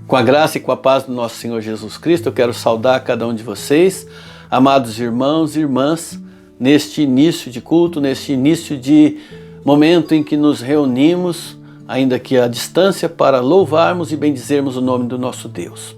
Com a graça e com a paz do nosso Senhor Jesus Cristo, eu quero saudar cada um de vocês, amados irmãos e irmãs, neste início de culto, neste início de momento em que nos reunimos, ainda que à distância, para louvarmos e bendizermos o nome do nosso Deus.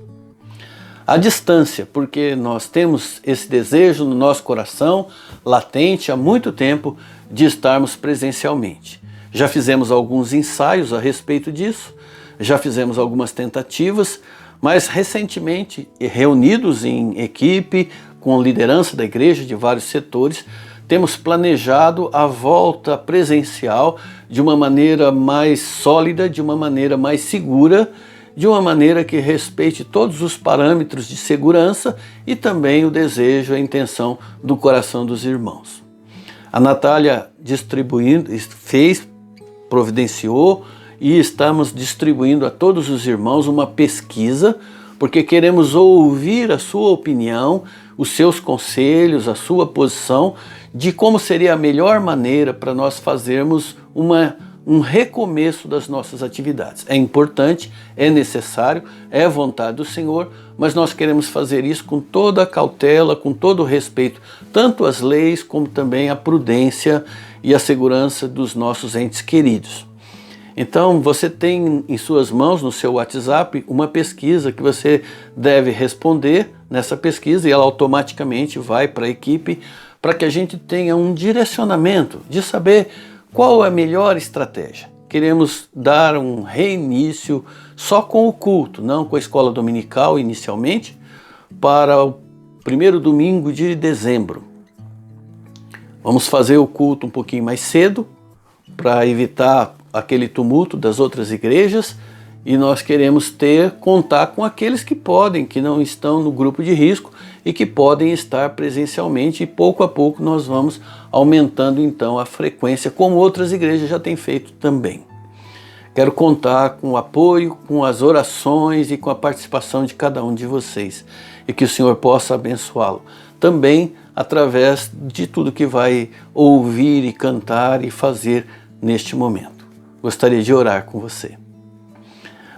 À distância, porque nós temos esse desejo no nosso coração, latente há muito tempo, de estarmos presencialmente. Já fizemos alguns ensaios a respeito disso, já fizemos algumas tentativas, mas recentemente, reunidos em equipe, com liderança da igreja de vários setores, temos planejado a volta presencial de uma maneira mais sólida, de uma maneira mais segura, de uma maneira que respeite todos os parâmetros de segurança e também o desejo, a intenção do coração dos irmãos. A Natália providenciou e estamos distribuindo a todos os irmãos uma pesquisa, porque queremos ouvir a sua opinião, os seus conselhos, a sua posição, de como seria a melhor maneira para nós fazermos um recomeço das nossas atividades. É importante, é necessário, é vontade do Senhor, mas nós queremos fazer isso com toda a cautela, com todo o respeito, tanto às leis como também à prudência e à segurança dos nossos entes queridos. Então, você tem em suas mãos, no seu WhatsApp, uma pesquisa que você deve responder nessa pesquisa e ela automaticamente vai para a equipe para que a gente tenha um direcionamento de saber qual é a melhor estratégia. Queremos dar um reinício só com o culto, não com a escola dominical inicialmente, para o primeiro domingo de dezembro. Vamos fazer o culto um pouquinho mais cedo para evitar aquele tumulto das outras igrejas e nós queremos contar com aqueles que podem, que não estão no grupo de risco e que podem estar presencialmente, e pouco a pouco nós vamos aumentando então a frequência, como outras igrejas já têm feito também. Quero contar com o apoio, com as orações e com a participação de cada um de vocês e que o Senhor possa abençoá-lo também através de tudo que vai ouvir e cantar e fazer neste momento. Gostaria de orar com você.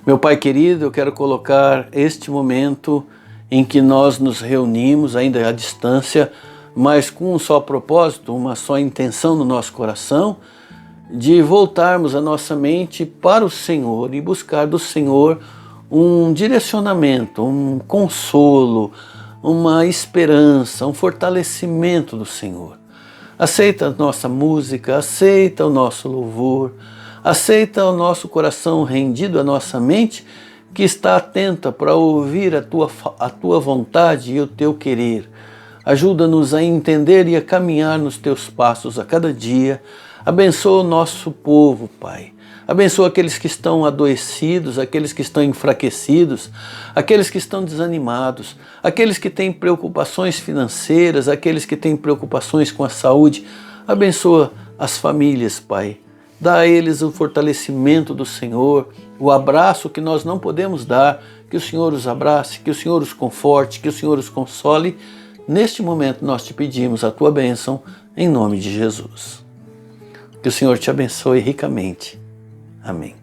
Meu Pai querido, eu quero colocar este momento em que nós nos reunimos, ainda à distância, mas com um só propósito, uma só intenção no nosso coração, de voltarmos a nossa mente para o Senhor e buscar do Senhor um direcionamento, um consolo, uma esperança, um fortalecimento do Senhor. Aceita a nossa música, aceita o nosso louvor, aceita o nosso coração rendido, a nossa mente, que está atenta para ouvir a tua vontade e o teu querer. Ajuda-nos a entender e a caminhar nos teus passos a cada dia. Abençoa o nosso povo, Pai. Abençoa aqueles que estão adoecidos, aqueles que estão enfraquecidos, aqueles que estão desanimados, aqueles que têm preocupações financeiras, aqueles que têm preocupações com a saúde. Abençoa as famílias, Pai. Dá a eles o fortalecimento do Senhor, o abraço que nós não podemos dar, que o Senhor os abrace, que o Senhor os conforte, que o Senhor os console. Neste momento nós te pedimos a tua bênção, em nome de Jesus. Que o Senhor te abençoe ricamente. Amém.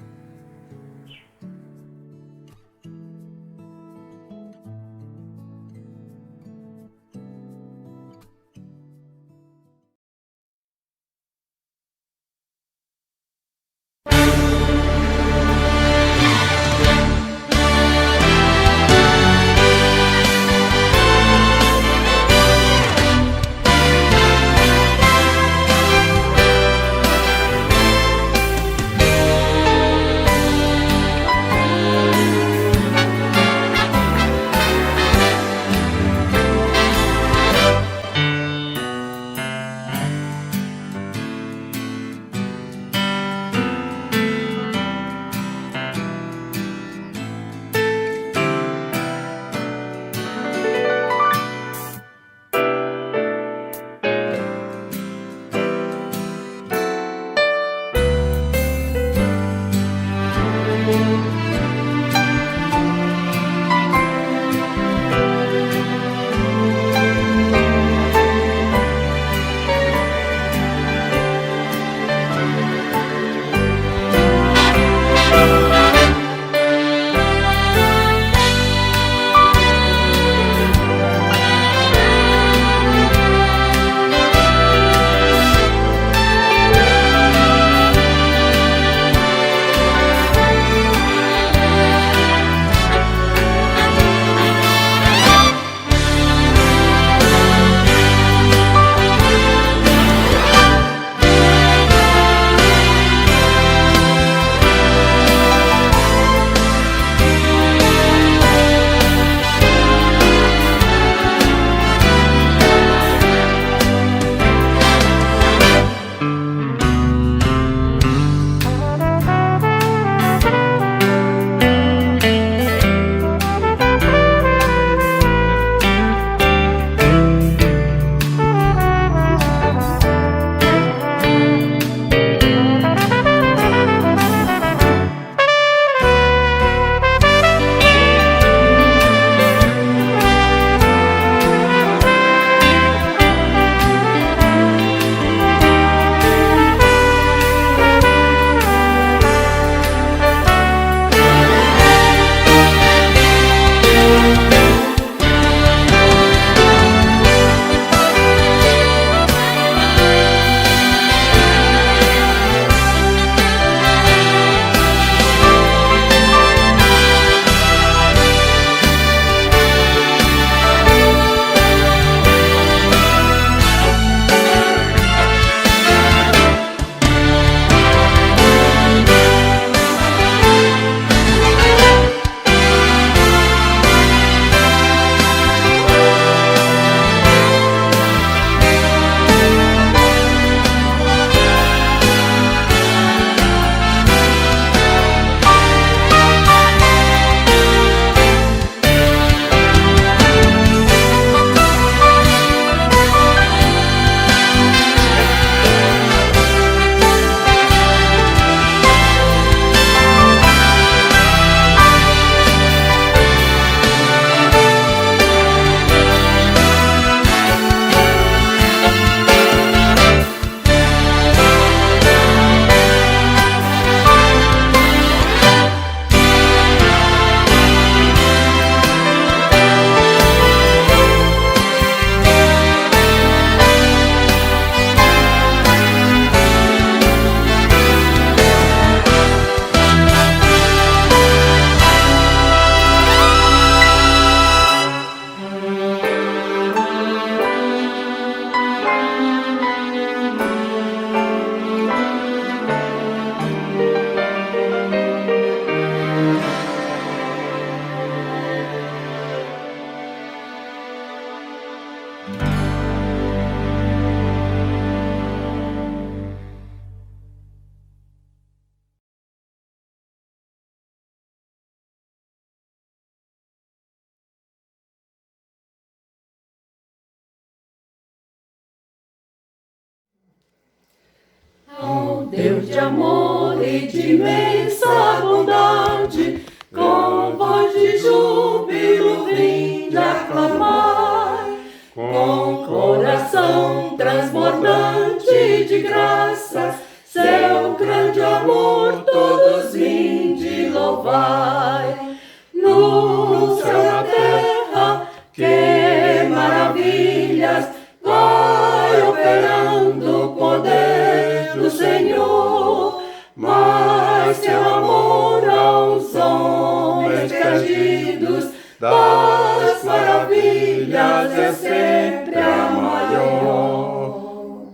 Deus de amor e de imensa bondade, com voz de júbilo vinde aclamar, com coração transbordante de graças, seu grande amor todos vinde louvai. No céu e na terra, que maravilhas, vai operando o poder do Senhor, mas seu amor aos homens perdidos, das maravilhas é sempre a maior.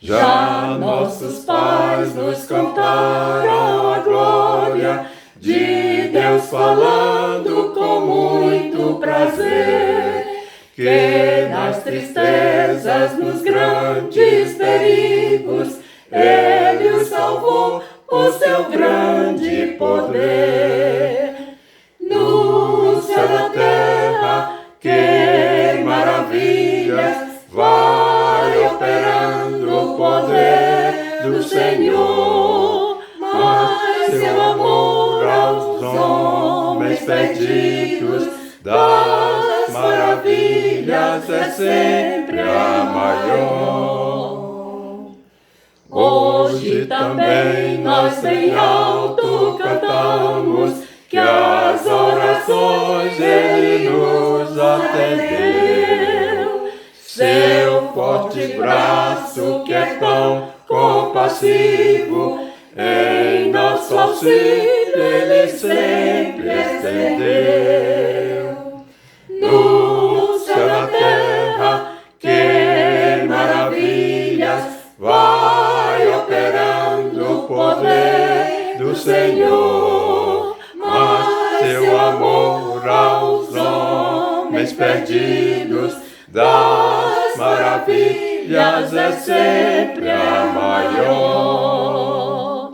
Já nossos pais nos cantaram a glória de Deus falando com muito prazer, que nas tristezas, nos grandes perigos, Ele os salvou por seu grande poder. No céu e na terra, que maravilhas, vai operando o poder do Senhor, mas seu amor aos homens perdidos, das maravilhas é sempre a maior. Hoje também nós em alto cantamos, que as orações Ele nos atendeu. Seu forte braço que é tão compassivo, em nosso auxílio Ele sempre estendeu. No céu e na terra, que maravilhas, vai operando o poder do Senhor, mas seu amor aos homens perdidos, das maravilhas é sempre a maior.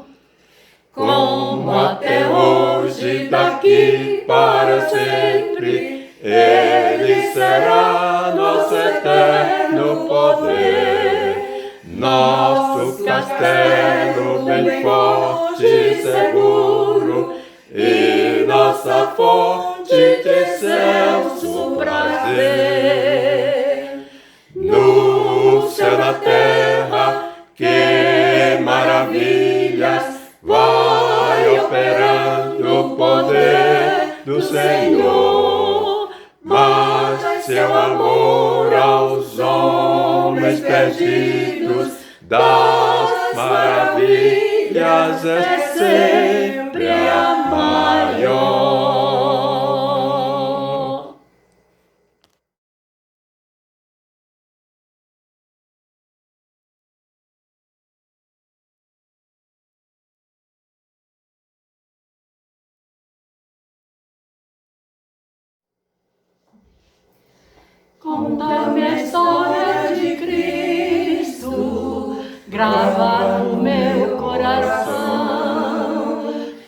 Como até hoje, daqui para sempre, Ele será nosso eterno poder, nosso castelo bem forte e seguro, e nossa fonte de excelso prazer. No céu e na terra, que maravilhas, vai operando o poder do Senhor, mas seu amor aos homens perdidos, das maravilhas é sempre a maior. Conta-me a história de Cristo, grava no meu coração.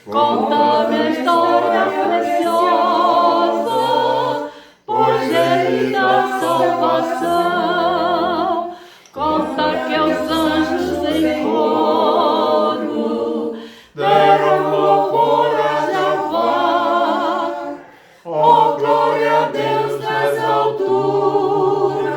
Conta-me a história preciosa, pois Ele dá salvação. Conta que os anjos em coro deram louvor a Jeová. Oh, glória a Deus nas alturas,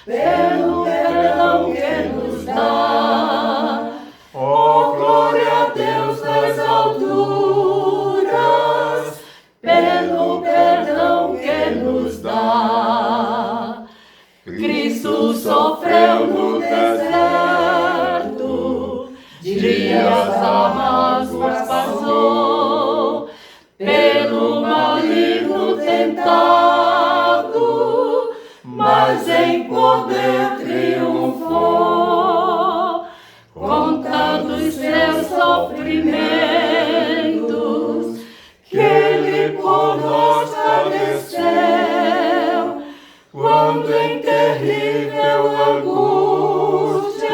pelo perdão que nos dá. Oh, glória a Deus nas alturas, pelo perdão que nos dá. Cristo sofreu no deserto, dias amargos passou, pelo maligno tentado, mas em poder triunfou. Conta dos seus sofrimentos, que Ele por nós padeceu, quando em terrível angústia,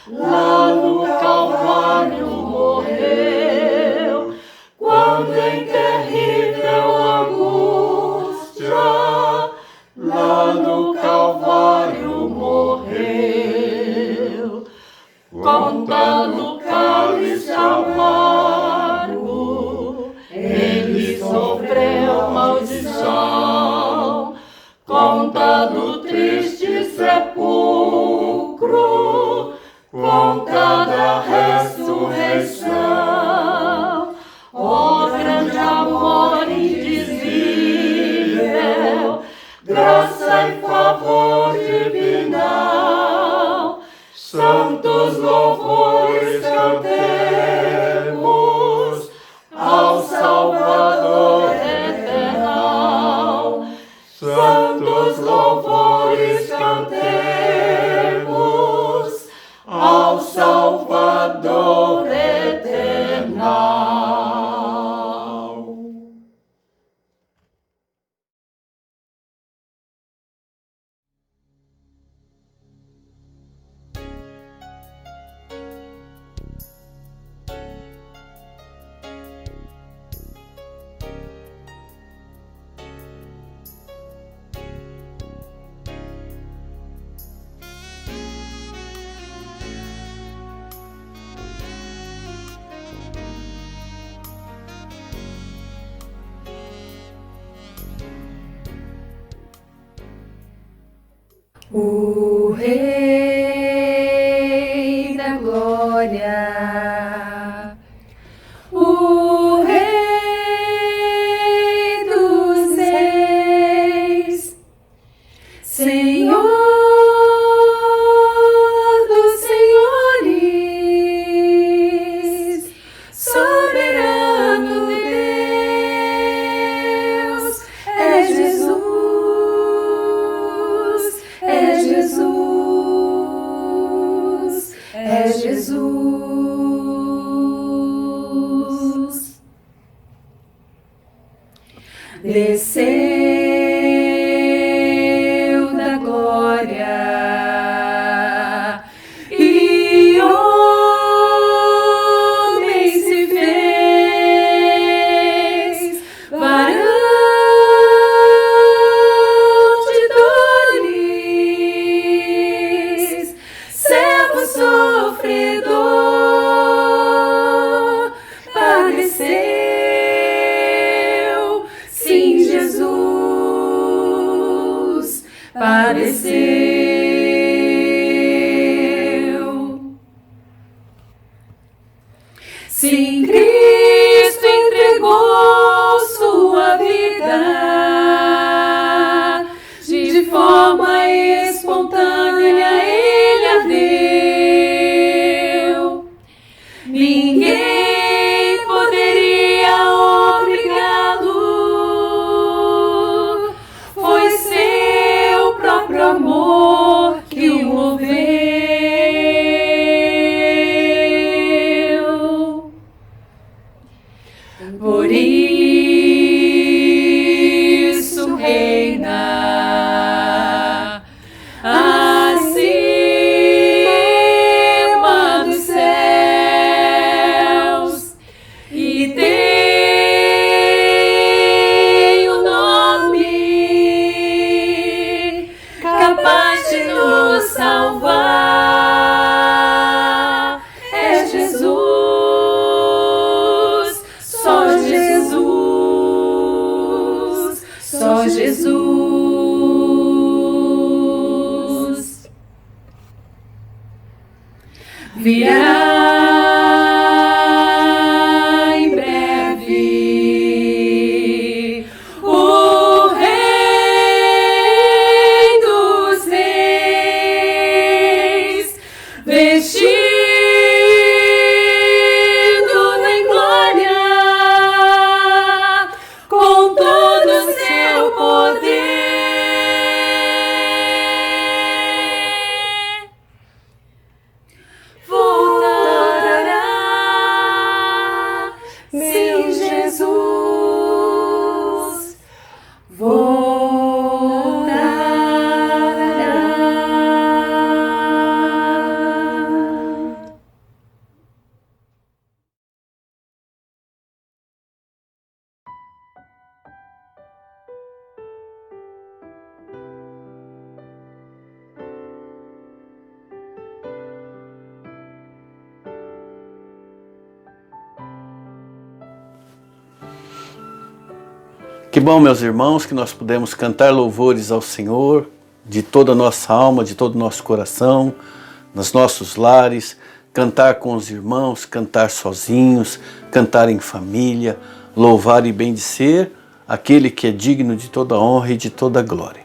lá no Calvário morreu. Quando em terrível angústia, lá no Calvário morreu. o Rei da Glória, o Rei dos Reis, Senhor dos Senhores, soberano Deus, é Jesus, é Jesus, é Jesus. Desceu da glória e homem se fez varão de dores, servo sofredor, padeceu, sim, Jesus padeceu. Sim, Cristo entregou sua vida, de forma espontânea Ele a deu. Ninguém poderia obrigá-lo, foi seu próprio amor que o moveu. Por isso reina acima dos céus e tem o nome capaz de nos salvar. É Jesus, só Jesus, só Jesus. Virá em breve o Rei dos Reis, vestido em glória, com todo o seu poder. Voltará, sim, Jesus voltará. Que bom, meus irmãos, que nós pudemos cantar louvores ao Senhor de toda a nossa alma, de todo o nosso coração, nos nossos lares, cantar com os irmãos, cantar sozinhos, cantar em família, louvar e bendizer aquele que é digno de toda honra e de toda glória.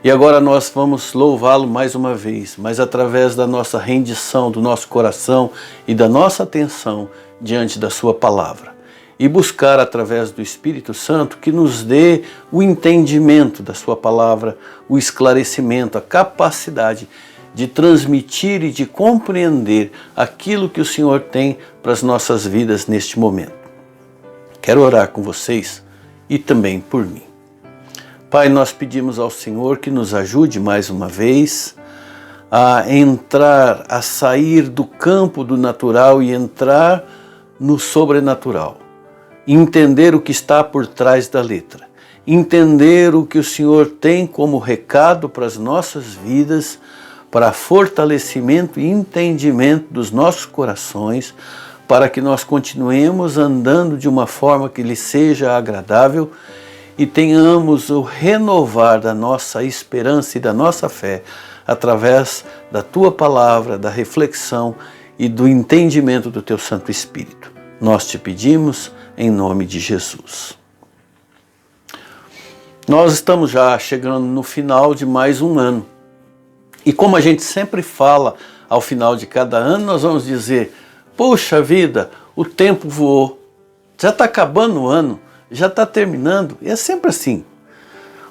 E agora nós vamos louvá-lo mais uma vez, mas através da nossa rendição, do nosso coração e da nossa atenção diante da sua palavra. E buscar através do Espírito Santo que nos dê o entendimento da sua palavra, o esclarecimento, a capacidade de transmitir e de compreender aquilo que o Senhor tem para as nossas vidas neste momento. Quero orar com vocês e também por mim. Pai, nós pedimos ao Senhor que nos ajude mais uma vez a entrar, a sair do campo do natural e entrar no sobrenatural. Entender o que está por trás da letra, entender o que o Senhor tem como recado para as nossas vidas, para fortalecimento e entendimento dos nossos corações, para que nós continuemos andando de uma forma que lhe seja agradável e tenhamos o renovar da nossa esperança e da nossa fé através da tua palavra, da reflexão e do entendimento do teu Santo Espírito. Nós te pedimos em nome de Jesus. Nós estamos já chegando no final de mais um ano. E como a gente sempre fala ao final de cada ano, nós vamos dizer: poxa vida, o tempo voou, já está acabando o ano, já está terminando. E é sempre assim.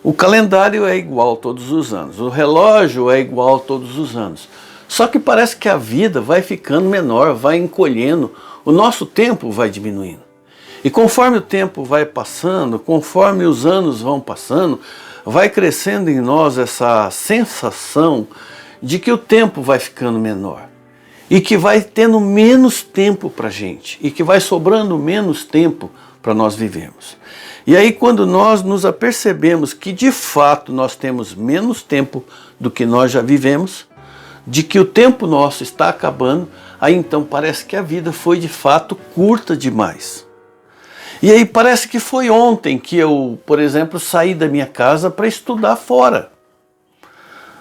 O calendário é igual todos os anos, o relógio é igual todos os anos. Só que parece que a vida vai ficando menor, vai encolhendo, o nosso tempo vai diminuindo. E conforme o tempo vai passando, conforme os anos vão passando, vai crescendo em nós essa sensação de que o tempo vai ficando menor. E que vai tendo menos tempo para a gente. E que vai sobrando menos tempo para nós vivermos. E aí quando nós nos apercebemos que de fato nós temos menos tempo do que nós já vivemos, de que o tempo nosso está acabando, aí então parece que a vida foi de fato curta demais. E aí parece que foi ontem que eu, por exemplo, saí da minha casa para estudar fora.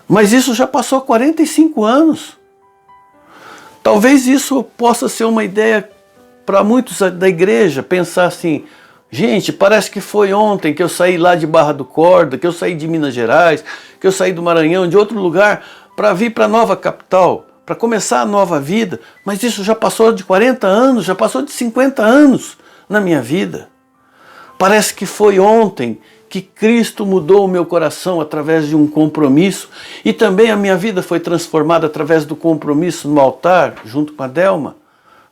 Mas isso já passou 45 anos. Talvez isso possa ser uma ideia para muitos da igreja, pensar assim: gente, parece que foi ontem que eu saí lá de Barra do Corda, que eu saí de Minas Gerais, que eu saí do Maranhão, de outro lugar, para vir para a nova capital, para começar a nova vida. Mas isso já passou de 40 anos, já passou de 50 anos na minha vida. Parece que foi ontem que Cristo mudou o meu coração através de um compromisso, e também a minha vida foi transformada através do compromisso no altar, junto com a Delma,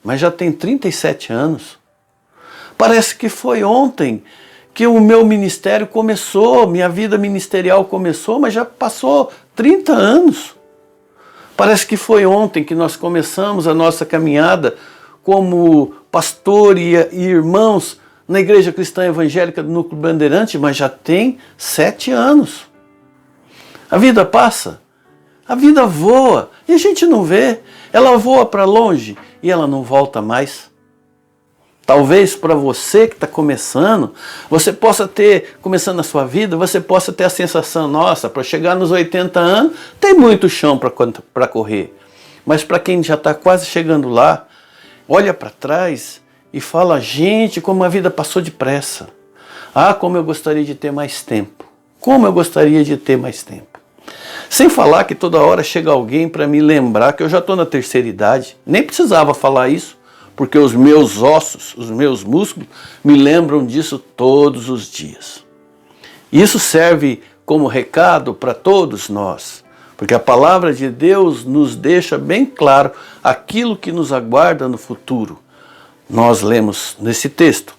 mas já tem 37 anos. Parece que foi ontem que o meu ministério começou, minha vida ministerial começou, mas já passou 30 anos. Parece que foi ontem que nós começamos a nossa caminhada como pastor e irmãos na Igreja Cristã Evangélica do Núcleo Bandeirante, mas já tem 7 anos. A vida passa, a vida voa e a gente não vê. Ela voa para longe e ela não volta mais. Talvez para você que está começando, você possa ter, começando a sua vida, você possa ter a sensação: nossa, para chegar nos 80 anos, tem muito chão para correr. Mas para quem já está quase chegando lá, olha para trás e fala: gente, como a vida passou depressa. Ah, como eu gostaria de ter mais tempo. Como eu gostaria de ter mais tempo. Sem falar que toda hora chega alguém para me lembrar que eu já estou na terceira idade. Nem precisava falar isso, porque os meus ossos, os meus músculos, me lembram disso todos os dias. Isso serve como recado para todos nós, porque a palavra de Deus nos deixa bem claro aquilo que nos aguarda no futuro. Nós lemos nesse texto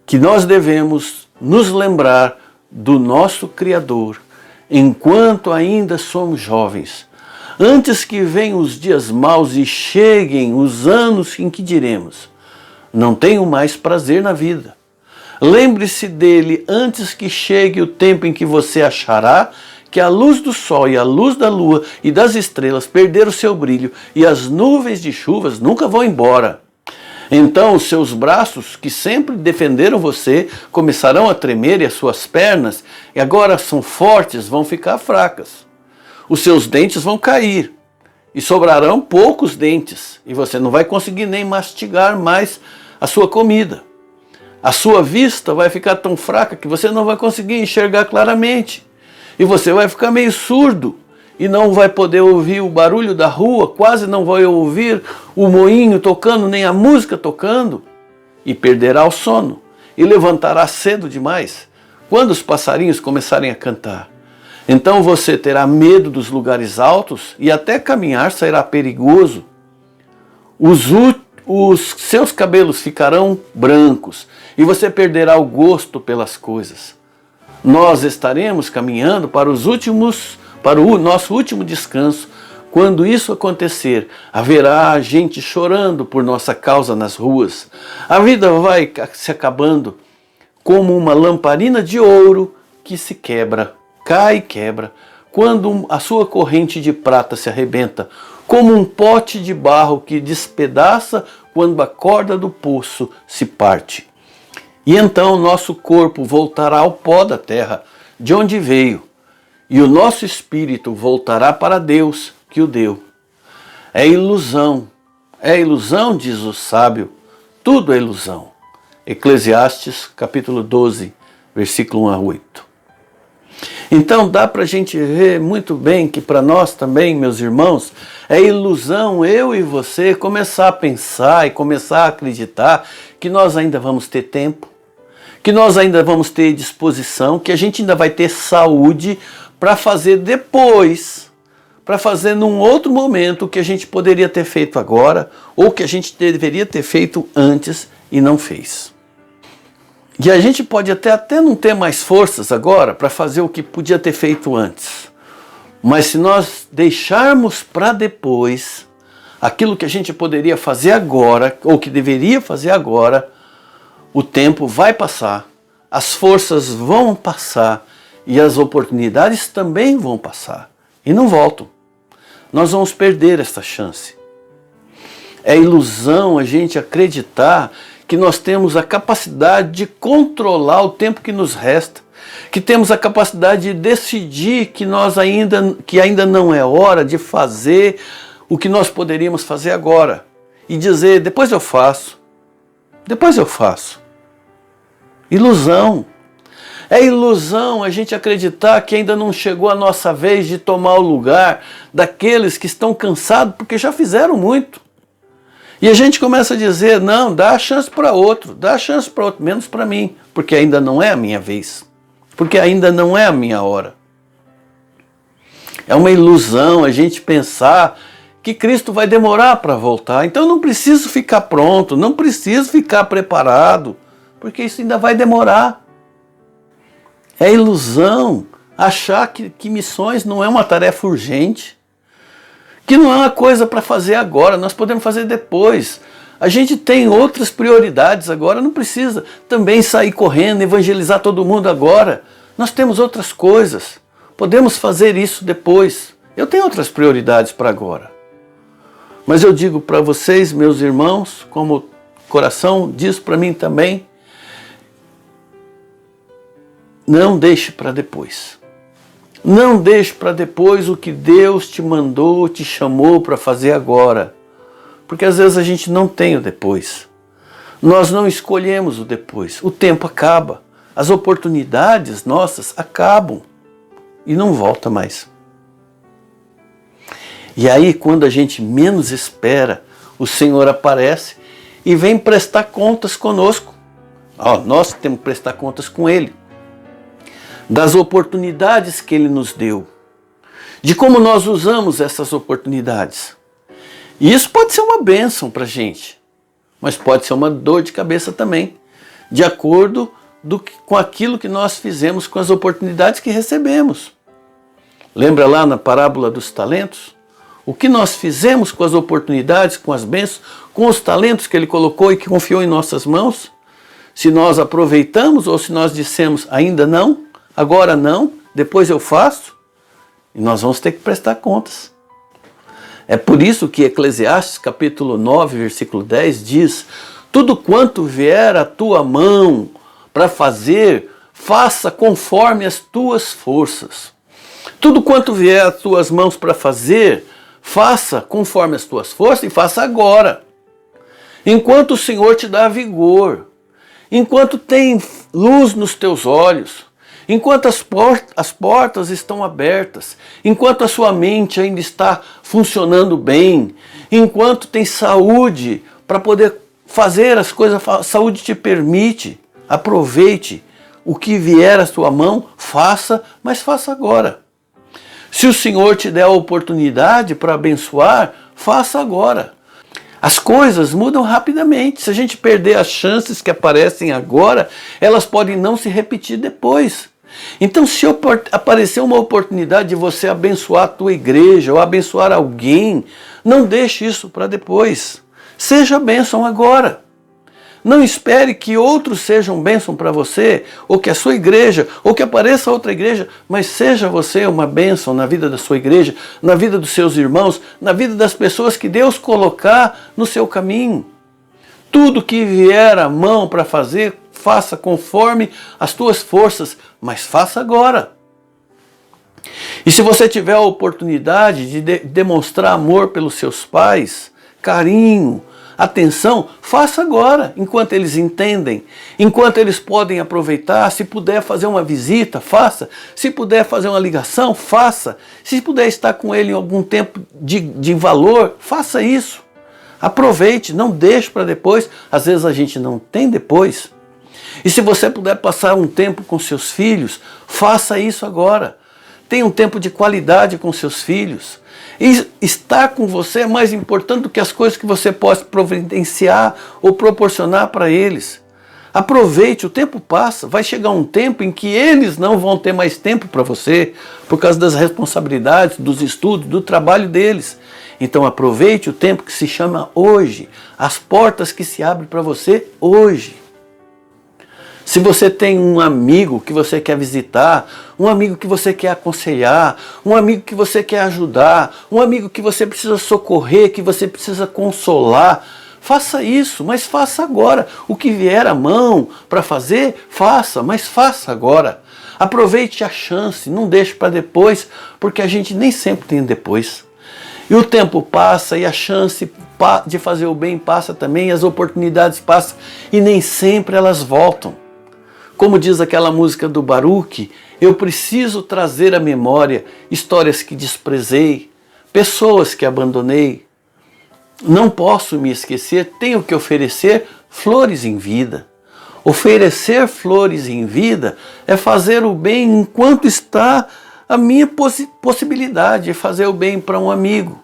que nós devemos nos lembrar do nosso Criador enquanto ainda somos jovens, antes que venham os dias maus e cheguem os anos em que diremos: não tenho mais prazer na vida. Lembre-se dele antes que chegue o tempo em que você achará que a luz do sol e a luz da lua e das estrelas perderam o seu brilho e as nuvens de chuvas nunca vão embora. Então os seus braços, que sempre defenderam você, começarão a tremer, e as suas pernas, que agora são fortes, vão ficar fracas. Os seus dentes vão cair e sobrarão poucos dentes, e você não vai conseguir nem mastigar mais a sua comida. A sua vista vai ficar tão fraca que você não vai conseguir enxergar claramente. E você vai ficar meio surdo e não vai poder ouvir o barulho da rua, quase não vai ouvir o moinho tocando, nem a música tocando, e perderá o sono e levantará cedo demais quando os passarinhos começarem a cantar. Então você terá medo dos lugares altos e até caminhar será perigoso. Os seus cabelos ficarão brancos e você perderá o gosto pelas coisas. Nós estaremos caminhando para o nosso último descanso. Quando isso acontecer, haverá gente chorando por nossa causa nas ruas. A vida vai se acabando como uma lamparina de ouro que se quebra, cai e quebra, quando a sua corrente de prata se arrebenta, como um pote de barro que despedaça quando a corda do poço se parte. E então nosso corpo voltará ao pó da terra, de onde veio, e o nosso espírito voltará para Deus que o deu. É ilusão, diz o sábio, tudo é ilusão. Eclesiastes capítulo 12, versículo 1 a 8. Então dá para a gente ver muito bem que para nós também, meus irmãos, é ilusão eu e você começar a pensar e começar a acreditar que nós ainda vamos ter tempo, que nós ainda vamos ter disposição, que a gente ainda vai ter saúde para fazer depois, para fazer num outro momento o que a gente poderia ter feito agora ou que a gente deveria ter feito antes e não fez. E a gente pode até não ter mais forças agora para fazer o que podia ter feito antes. Mas se nós deixarmos para depois aquilo que a gente poderia fazer agora, ou que deveria fazer agora, o tempo vai passar, as forças vão passar e as oportunidades também vão passar e não voltam. Nós vamos perder essa chance. É ilusão a gente acreditar que nós temos a capacidade de controlar o tempo que nos resta, que temos a capacidade de decidir que ainda não é hora de fazer o que nós poderíamos fazer agora e dizer, depois eu faço. Ilusão. É ilusão a gente acreditar que ainda não chegou a nossa vez de tomar o lugar daqueles que estão cansados porque já fizeram muito. E a gente começa a dizer, não, dá a chance para outro, menos para mim, porque ainda não é a minha vez, porque ainda não é a minha hora. É uma ilusão a gente pensar que Cristo vai demorar para voltar, então eu não preciso ficar pronto, não preciso ficar preparado, porque isso ainda vai demorar. É ilusão achar que missões não é uma tarefa urgente, que não é uma coisa para fazer agora, nós podemos fazer depois. A gente tem outras prioridades agora, não precisa também sair correndo, evangelizar todo mundo agora. Nós temos outras coisas, podemos fazer isso depois. Eu tenho outras prioridades para agora. Mas eu digo para vocês, meus irmãos, como o coração diz para mim também, não deixe para depois. Não deixe para depois o que Deus te mandou, te chamou para fazer agora. Porque às vezes a gente não tem o depois. Nós não escolhemos o depois. O tempo acaba. As oportunidades nossas acabam. E não volta mais. E aí, quando a gente menos espera, o Senhor aparece e vem prestar contas conosco. Nós temos que prestar contas com Ele. Das oportunidades que Ele nos deu, de como nós usamos essas oportunidades. E isso pode ser uma bênção para a gente, mas pode ser uma dor de cabeça também, de acordo com aquilo que nós fizemos com as oportunidades que recebemos. Lembra lá na parábola dos talentos? O que nós fizemos com as oportunidades, com as bênçãos, com os talentos que Ele colocou e que confiou em nossas mãos? Se nós aproveitamos ou se nós dissemos ainda não, agora não, depois eu faço, e nós vamos ter que prestar contas. É por isso que Eclesiastes capítulo 9, versículo 10 diz, tudo quanto vier à tua mão para fazer, faça conforme as tuas forças. Tudo quanto vier às tuas mãos para fazer, faça conforme as tuas forças e faça agora. Enquanto o Senhor te dá vigor, enquanto tem luz nos teus olhos, enquanto as portas estão abertas, enquanto a sua mente ainda está funcionando bem, enquanto tem saúde para poder fazer as coisas, a saúde te permite, aproveite o que vier à sua mão, faça, mas faça agora. Se o Senhor te der a oportunidade para abençoar, faça agora. As coisas mudam rapidamente. Se a gente perder as chances que aparecem agora, elas podem não se repetir depois. Então, se aparecer uma oportunidade de você abençoar a tua igreja ou abençoar alguém, não deixe isso para depois. Seja bênção agora. Não espere que outros sejam bênção para você, ou que a sua igreja, ou que apareça outra igreja, mas seja você uma bênção na vida da sua igreja, na vida dos seus irmãos, na vida das pessoas que Deus colocar no seu caminho. Tudo que vier à mão para fazer, faça conforme as tuas forças, mas faça agora. E se você tiver a oportunidade de demonstrar amor pelos seus pais, carinho, atenção, faça agora, enquanto eles entendem, enquanto eles podem aproveitar. Se puder fazer uma visita, faça. Se puder fazer uma ligação, faça. Se puder estar com ele em algum tempo de valor, faça isso. Aproveite, não deixe para depois. Às vezes a gente não tem depois. E se você puder passar um tempo com seus filhos, faça isso agora. Tenha um tempo de qualidade com seus filhos. E estar com você é mais importante do que as coisas que você pode providenciar ou proporcionar para eles. Aproveite, o tempo passa. Vai chegar um tempo em que eles não vão ter mais tempo para você, por causa das responsabilidades, dos estudos, do trabalho deles. Então aproveite o tempo que se chama hoje, as portas que se abrem para você hoje. Se você tem um amigo que você quer visitar, um amigo que você quer aconselhar, um amigo que você quer ajudar, um amigo que você precisa socorrer, que você precisa consolar, faça isso, mas faça agora. O que vier à mão para fazer, faça, mas faça agora. Aproveite a chance, não deixe para depois, porque a gente nem sempre tem depois. E o tempo passa e a chance de fazer o bem passa também, as oportunidades passam e nem sempre elas voltam. Como diz aquela música do Baruch, eu preciso trazer à memória histórias que desprezei, pessoas que abandonei. Não posso me esquecer, tenho que oferecer flores em vida. Oferecer flores em vida é fazer o bem enquanto está a minha possibilidade de fazer o bem para um amigo.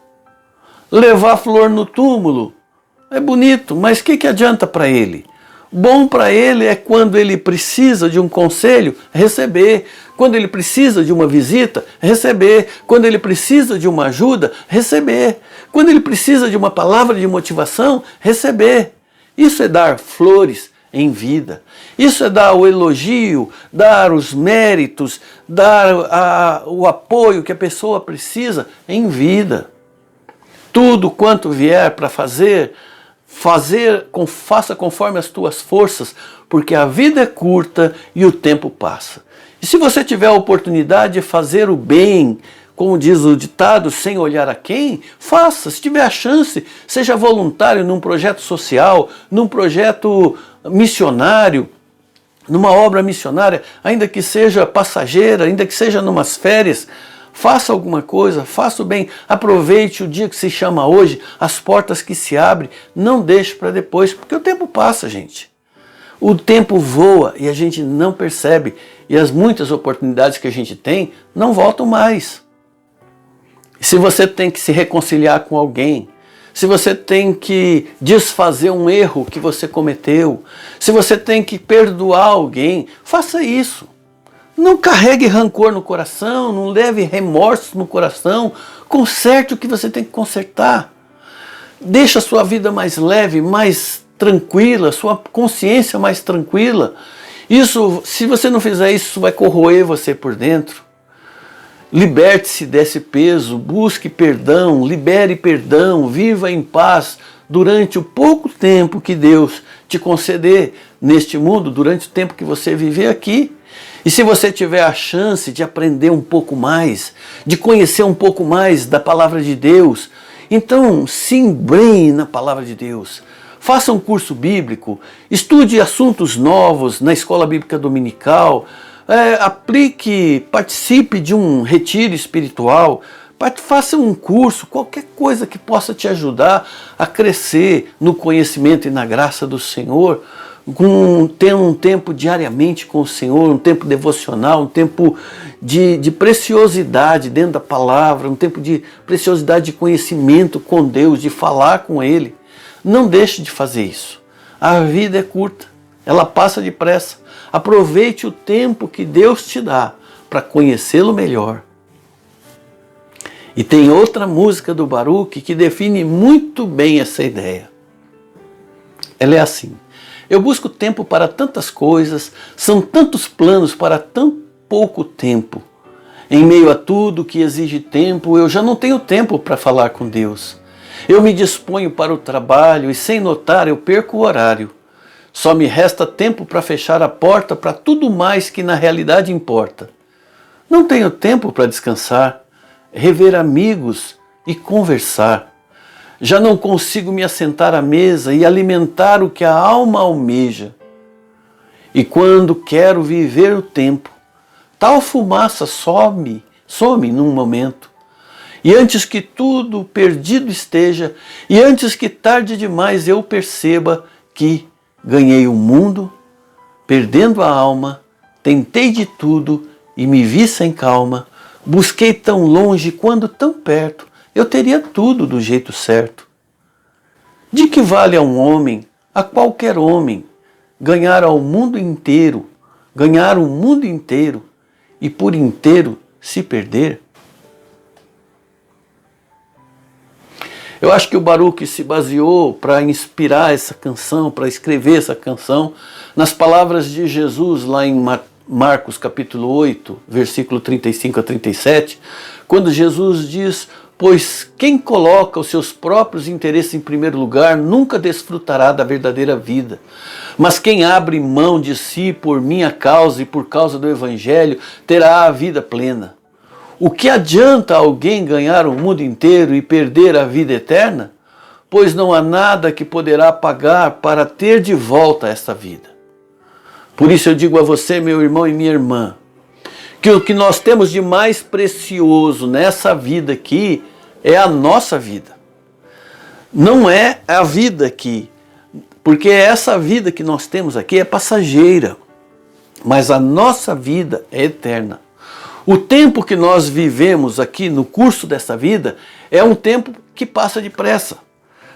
Levar flor no túmulo é bonito, mas o que adianta para ele? Bom para ele é quando ele precisa de um conselho, receber. Quando ele precisa de uma visita, receber. Quando ele precisa de uma ajuda, receber. Quando ele precisa de uma palavra de motivação, receber. Isso é dar flores em vida. Isso é dar o elogio, dar os méritos, dar o apoio que a pessoa precisa em vida. Tudo quanto vier para faça conforme as tuas forças, porque a vida é curta e o tempo passa. E se você tiver a oportunidade de fazer o bem, como diz o ditado, sem olhar a quem, faça. Se tiver a chance, seja voluntário num projeto social, num projeto missionário, numa obra missionária, ainda que seja passageira, ainda que seja numas férias. Faça alguma coisa, faça o bem, aproveite o dia que se chama hoje, as portas que se abrem, não deixe para depois, porque o tempo passa, gente. O tempo voa e a gente não percebe, e as muitas oportunidades que a gente tem não voltam mais. Se você tem que se reconciliar com alguém, se você tem que desfazer um erro que você cometeu, se você tem que perdoar alguém, faça isso. Não carregue rancor no coração, não leve remorso no coração, conserte o que você tem que consertar. Deixe a sua vida mais leve, mais tranquila, sua consciência mais tranquila. Isso, se você não fizer isso, isso vai corroer você por dentro. Liberte-se desse peso, busque perdão, libere perdão, viva em paz durante o pouco tempo que Deus te conceder neste mundo, durante o tempo que você viver aqui. E se você tiver a chance de aprender um pouco mais, de conhecer um pouco mais da palavra de Deus, então se embrenhe na palavra de Deus. Faça um curso bíblico, estude assuntos novos na escola bíblica dominical, participe de um retiro espiritual, faça um curso, qualquer coisa que possa te ajudar a crescer no conhecimento e na graça do Senhor, tendo um tempo diariamente com o Senhor, um tempo devocional, um tempo de preciosidade dentro da palavra, um tempo de preciosidade de conhecimento com Deus, de falar com Ele. Não deixe de fazer isso. A vida é curta, ela passa depressa. Aproveite o tempo que Deus te dá para conhecê-lo melhor. E tem outra música do Baruch que define muito bem essa ideia. Ela é assim: eu busco tempo para tantas coisas, são tantos planos para tão pouco tempo. Em meio a tudo que exige tempo, eu já não tenho tempo para falar com Deus. Eu me disponho para o trabalho e, sem notar, eu perco o horário. Só me resta tempo para fechar a porta para tudo mais que na realidade importa. Não tenho tempo para descansar, rever amigos e conversar. Já não consigo me assentar à mesa e alimentar o que a alma almeja. E quando quero viver o tempo, tal fumaça some num momento. E antes que tudo perdido esteja, e antes que tarde demais eu perceba que ganhei o mundo, perdendo a alma, tentei de tudo e me vi sem calma, busquei tão longe quando tão perto, eu teria tudo do jeito certo. De que vale a um homem, a qualquer homem, ganhar o mundo inteiro e por inteiro se perder? Eu acho que o Baruch se baseou para inspirar essa canção, para escrever essa canção, nas palavras de Jesus lá em Marcos capítulo 8, versículo 35 a 37, quando Jesus diz: pois quem coloca os seus próprios interesses em primeiro lugar nunca desfrutará da verdadeira vida. Mas quem abre mão de si por minha causa e por causa do Evangelho terá a vida plena. O que adianta alguém ganhar o mundo inteiro e perder a vida eterna? Pois não há nada que poderá pagar para ter de volta esta vida. Por isso eu digo a você, meu irmão e minha irmã, que o que nós temos de mais precioso nessa vida aqui é a nossa vida. Não é a vida aqui, porque essa vida que nós temos aqui é passageira, mas a nossa vida é eterna. O tempo que nós vivemos aqui no curso dessa vida é um tempo que passa depressa.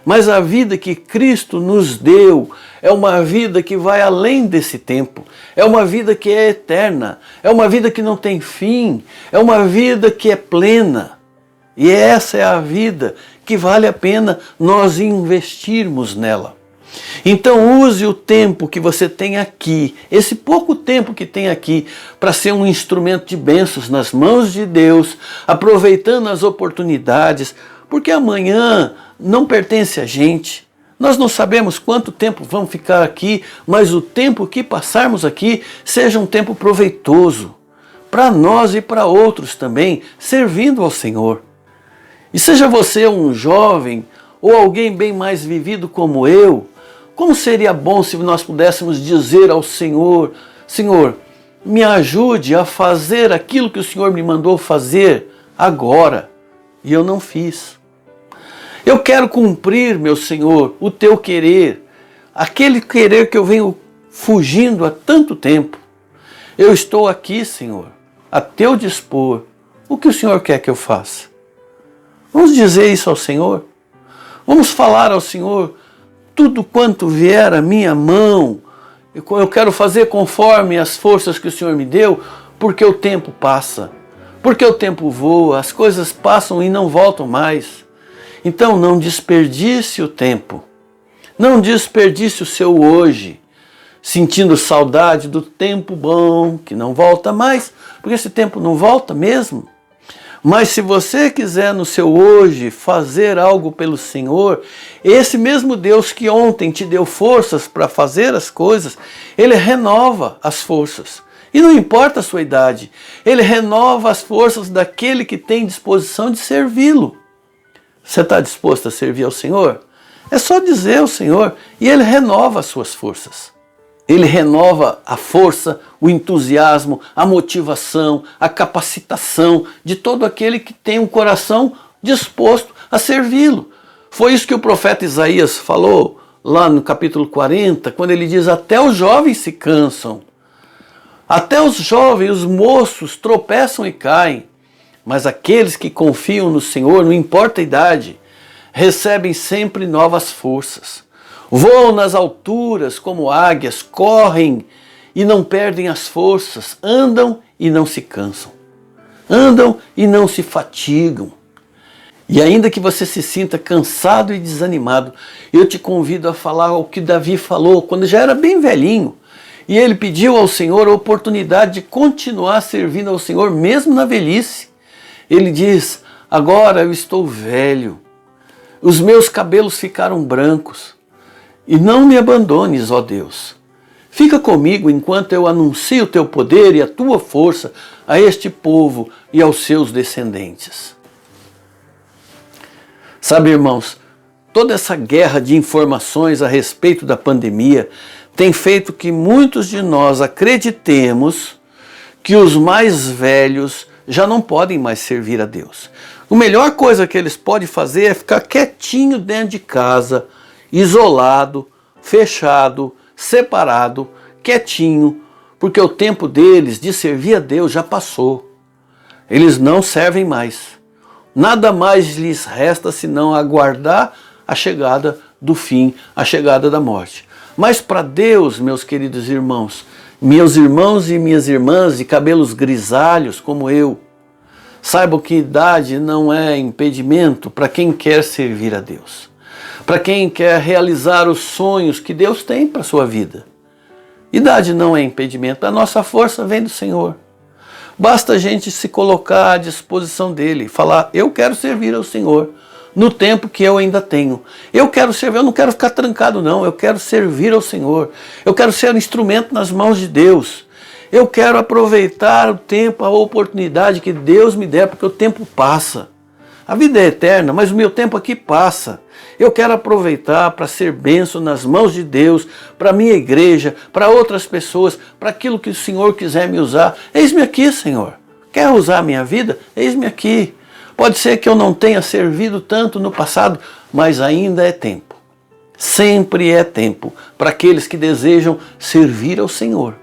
Mas a vida que Cristo nos deu é uma vida que vai além desse tempo. É uma vida que é eterna. É uma vida que não tem fim. É uma vida que é plena. E essa é a vida que vale a pena nós investirmos nela. Então use o tempo que você tem aqui, esse pouco tempo que tem aqui, para ser um instrumento de bênçãos nas mãos de Deus, aproveitando as oportunidades, porque amanhã não pertence a gente. Nós não sabemos quanto tempo vamos ficar aqui, mas o tempo que passarmos aqui seja um tempo proveitoso, para nós e para outros também, servindo ao Senhor. E seja você um jovem ou alguém bem mais vivido como eu, como seria bom se nós pudéssemos dizer ao Senhor: Senhor, me ajude a fazer aquilo que o Senhor me mandou fazer agora, e eu não fiz. Eu quero cumprir, meu Senhor, o teu querer, aquele querer que eu venho fugindo há tanto tempo. Eu estou aqui, Senhor, a teu dispor. O que o Senhor quer que eu faça? Vamos dizer isso ao Senhor? Vamos falar ao Senhor tudo quanto vier à minha mão. Eu quero fazer conforme as forças que o Senhor me deu, porque o tempo passa, porque o tempo voa, as coisas passam e não voltam mais. Então não desperdice o tempo, não desperdice o seu hoje, sentindo saudade do tempo bom que não volta mais, porque esse tempo não volta mesmo. Mas se você quiser no seu hoje fazer algo pelo Senhor, esse mesmo Deus que ontem te deu forças para fazer as coisas, Ele renova as forças. E não importa a sua idade, Ele renova as forças daquele que tem disposição de servi-lo. Você está disposto a servir ao Senhor? É só dizer ao Senhor e Ele renova as suas forças. Ele renova a força, o entusiasmo, a motivação, a capacitação de todo aquele que tem um coração disposto a servi-lo. Foi isso que o profeta Isaías falou lá no capítulo 40, quando ele diz: até os jovens se cansam, até os jovens, os moços tropeçam e caem, mas aqueles que confiam no Senhor, não importa a idade, recebem sempre novas forças. Voam nas alturas como águias, correm e não perdem as forças, andam e não se cansam, andam e não se fatigam. E ainda que você se sinta cansado e desanimado, eu te convido a falar o que Davi falou quando já era bem velhinho. E ele pediu ao Senhor a oportunidade de continuar servindo ao Senhor mesmo na velhice. Ele diz: agora eu estou velho, os meus cabelos ficaram brancos. E não me abandones, ó Deus. Fica comigo enquanto eu anuncio o teu poder e a tua força a este povo e aos seus descendentes. Sabe, irmãos, toda essa guerra de informações a respeito da pandemia tem feito que muitos de nós acreditemos que os mais velhos já não podem mais servir a Deus. A melhor coisa que eles podem fazer é ficar quietinho dentro de casa, isolado, fechado, separado, quietinho, porque o tempo deles de servir a Deus já passou. Eles não servem mais. Nada mais lhes resta senão aguardar a chegada do fim, a chegada da morte. Mas para Deus, meus queridos irmãos, meus irmãos e minhas irmãs de cabelos grisalhos como eu, saibam que idade não é impedimento para quem quer servir a Deus, para quem quer realizar os sonhos que Deus tem para a sua vida. Idade não é impedimento, a nossa força vem do Senhor. Basta a gente se colocar à disposição dele, falar, eu quero servir ao Senhor no tempo que eu ainda tenho. Eu quero servir, eu não quero ficar trancado não, eu quero servir ao Senhor. Eu quero ser um instrumento nas mãos de Deus. Eu quero aproveitar o tempo, a oportunidade que Deus me der, porque o tempo passa. A vida é eterna, mas o meu tempo aqui passa. Eu quero aproveitar para ser bênção nas mãos de Deus, para a minha igreja, para outras pessoas, para aquilo que o Senhor quiser me usar. Eis-me aqui, Senhor. Quer usar a minha vida? Eis-me aqui. Pode ser que eu não tenha servido tanto no passado, mas ainda é tempo. Sempre é tempo para aqueles que desejam servir ao Senhor.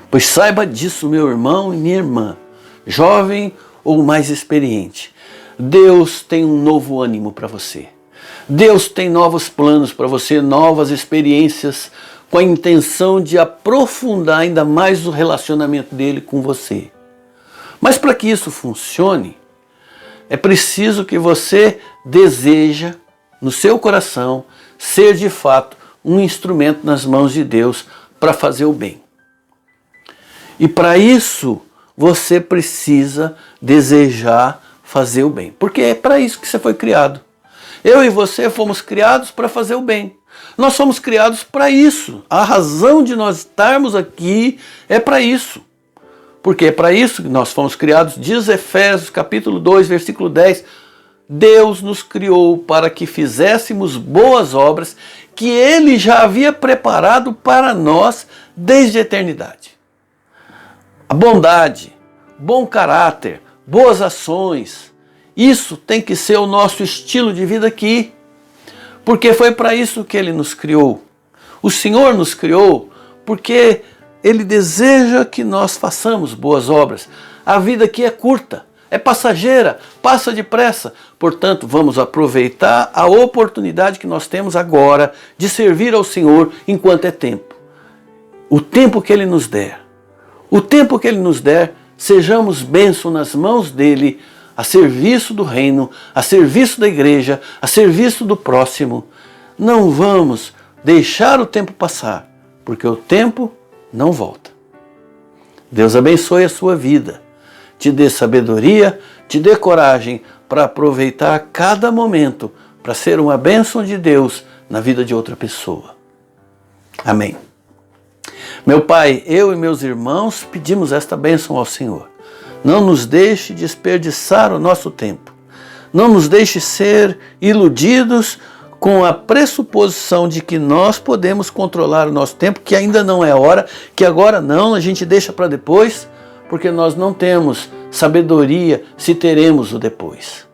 Pois saiba disso, meu irmão e minha irmã, jovem ou mais experiente. Deus tem um novo ânimo para você. Deus tem novos planos para você, novas experiências, com a intenção de aprofundar ainda mais o relacionamento dele com você. Mas para que isso funcione, é preciso que você deseja, no seu coração, ser de fato um instrumento nas mãos de Deus para fazer o bem. E para isso, você precisa desejar fazer o bem. Porque é para isso que você foi criado. Eu e você fomos criados para fazer o bem. Nós somos criados para isso. A razão de nós estarmos aqui é para isso. Porque é para isso que nós fomos criados. Diz Efésios capítulo 2, versículo 10. Deus nos criou para que fizéssemos boas obras que Ele já havia preparado para nós desde a eternidade. A bondade, bom caráter, boas ações, isso tem que ser o nosso estilo de vida aqui. Porque foi para isso que Ele nos criou. O Senhor nos criou porque Ele deseja que nós façamos boas obras. A vida aqui é curta, é passageira, passa depressa. Portanto, vamos aproveitar a oportunidade que nós temos agora de servir ao Senhor enquanto é tempo. O tempo que Ele nos der. O tempo que Ele nos der, sejamos bênção nas mãos dEle, a serviço do reino, a serviço da igreja, a serviço do próximo. Não vamos deixar o tempo passar, porque o tempo não volta. Deus abençoe a sua vida, te dê sabedoria, te dê coragem para aproveitar cada momento para ser uma bênção de Deus na vida de outra pessoa. Amém. Meu Pai, eu e meus irmãos pedimos esta bênção ao Senhor. Não nos deixe desperdiçar o nosso tempo. Não nos deixe ser iludidos com a pressuposição de que nós podemos controlar o nosso tempo, que ainda não é hora, que agora não, a gente deixa para depois, porque nós não temos sabedoria se teremos o depois.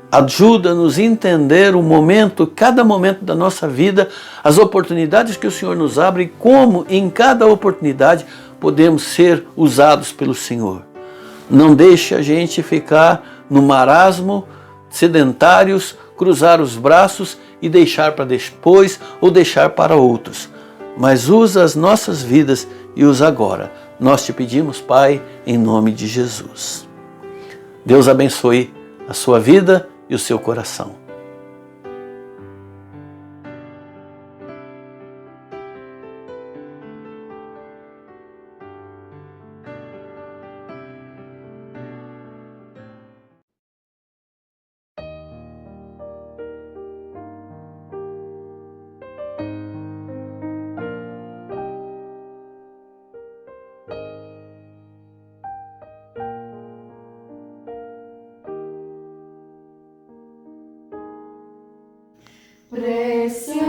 Ajuda-nos a entender o momento, cada momento da nossa vida, as oportunidades que o Senhor nos abre e como em cada oportunidade podemos ser usados pelo Senhor. Não deixe a gente ficar no marasmo, sedentários, cruzar os braços e deixar para depois ou deixar para outros. Mas usa as nossas vidas e usa agora. Nós te pedimos, Pai, em nome de Jesus. Deus abençoe a sua vida e o seu coração. preciosa